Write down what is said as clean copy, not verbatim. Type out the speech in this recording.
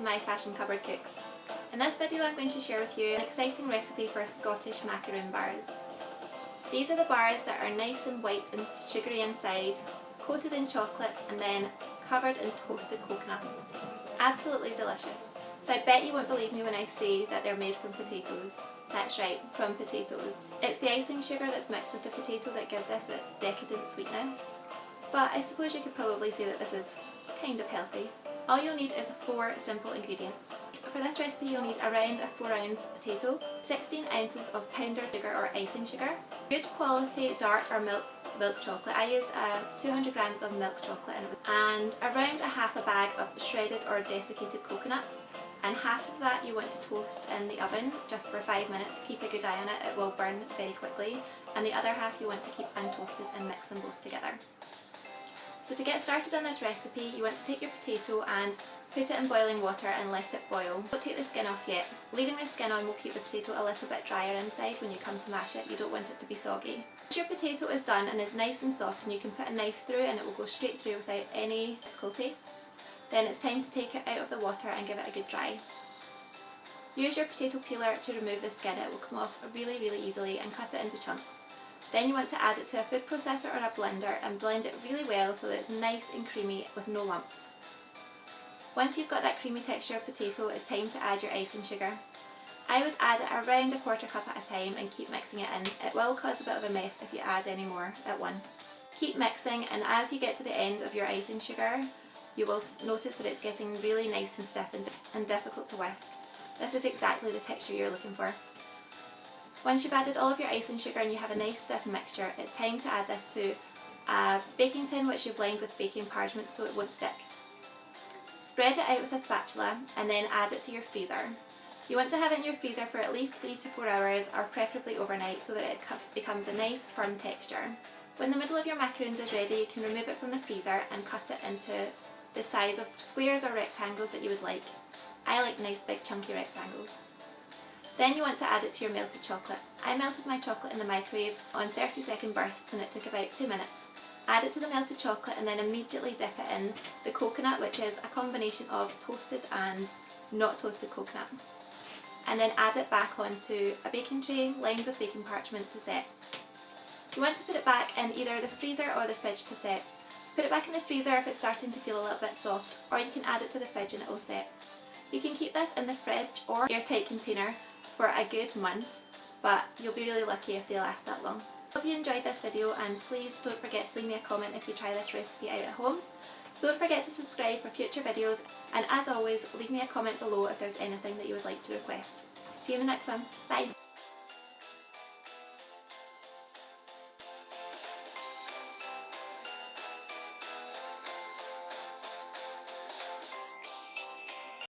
to my Fashion Cupboard Cooks. In this video I'm going to share with you an exciting recipe for Scottish macaroon bars. These are the bars that are nice and white and sugary inside, coated in chocolate and then covered in toasted coconut. Absolutely delicious. So I bet you won't believe me when I say that they're made from potatoes. That's right, from potatoes. It's the icing sugar that's mixed with the potato that gives us that decadent sweetness. But I suppose you could probably say that this is kind of healthy. All you'll need is 4 simple ingredients. For this recipe you'll need around a 4-ounce potato, 16 ounces of powdered sugar or icing sugar, good quality dark or milk chocolate. I used 200 grams of milk chocolate and around a half a bag of shredded or desiccated coconut. And half of that you want to toast in the oven just for 5 minutes. Keep a good eye on it, it will burn very quickly. And the other half you want to keep untoasted and mix them both together. So to get started on this recipe, you want to take your potato and put it in boiling water and let it boil. Don't take the skin off yet. Leaving the skin on will keep the potato a little bit drier inside when you come to mash it. You don't want it to be soggy. Once your potato is done and is nice and soft and you can put a knife through it and it will go straight through without any difficulty, then it's time to take it out of the water and give it a good dry. Use your potato peeler to remove the skin. It will come off really easily, and cut it into chunks. Then you want to add it to a food processor or a blender and blend it really well so that it's nice and creamy with no lumps. Once you've got that creamy texture of potato, it's time to add your icing sugar. I would add it around a quarter cup at a time and keep mixing it in. It will cause a bit of a mess if you add any more at once. Keep mixing, and as you get to the end of your icing sugar, you will notice that it's getting really nice and stiff and difficult to whisk. This is exactly the texture you're looking for. Once you've added all of your icing sugar and you have a nice stiff mixture, it's time to add this to a baking tin which you've lined with baking parchment so it won't stick. Spread it out with a spatula and then add it to your freezer. You want to have it in your freezer for at least 3 to 4 hours, or preferably overnight, so that it becomes a nice firm texture. When the middle of your macaroons is ready, you can remove it from the freezer and cut it into the size of squares or rectangles that you would like. I like nice big chunky rectangles. Then you want to add it to your melted chocolate. I melted my chocolate in the microwave on 30-second bursts and it took about 2 minutes. Add it to the melted chocolate and then immediately dip it in the coconut, which is a combination of toasted and not toasted coconut. And then add it back onto a baking tray lined with baking parchment to set. You want to put it back in either the freezer or the fridge to set. Put it back in the freezer if it's starting to feel a little bit soft, or you can add it to the fridge and it will set. You can keep this in the fridge or airtight container for a good month, but you'll be really lucky if they last that long. Hope you enjoyed this video, and please don't forget to leave me a comment if you try this recipe out at home. Don't forget to subscribe for future videos, and as always, leave me a comment below if there's anything that you would like to request. See you in the next one. Bye!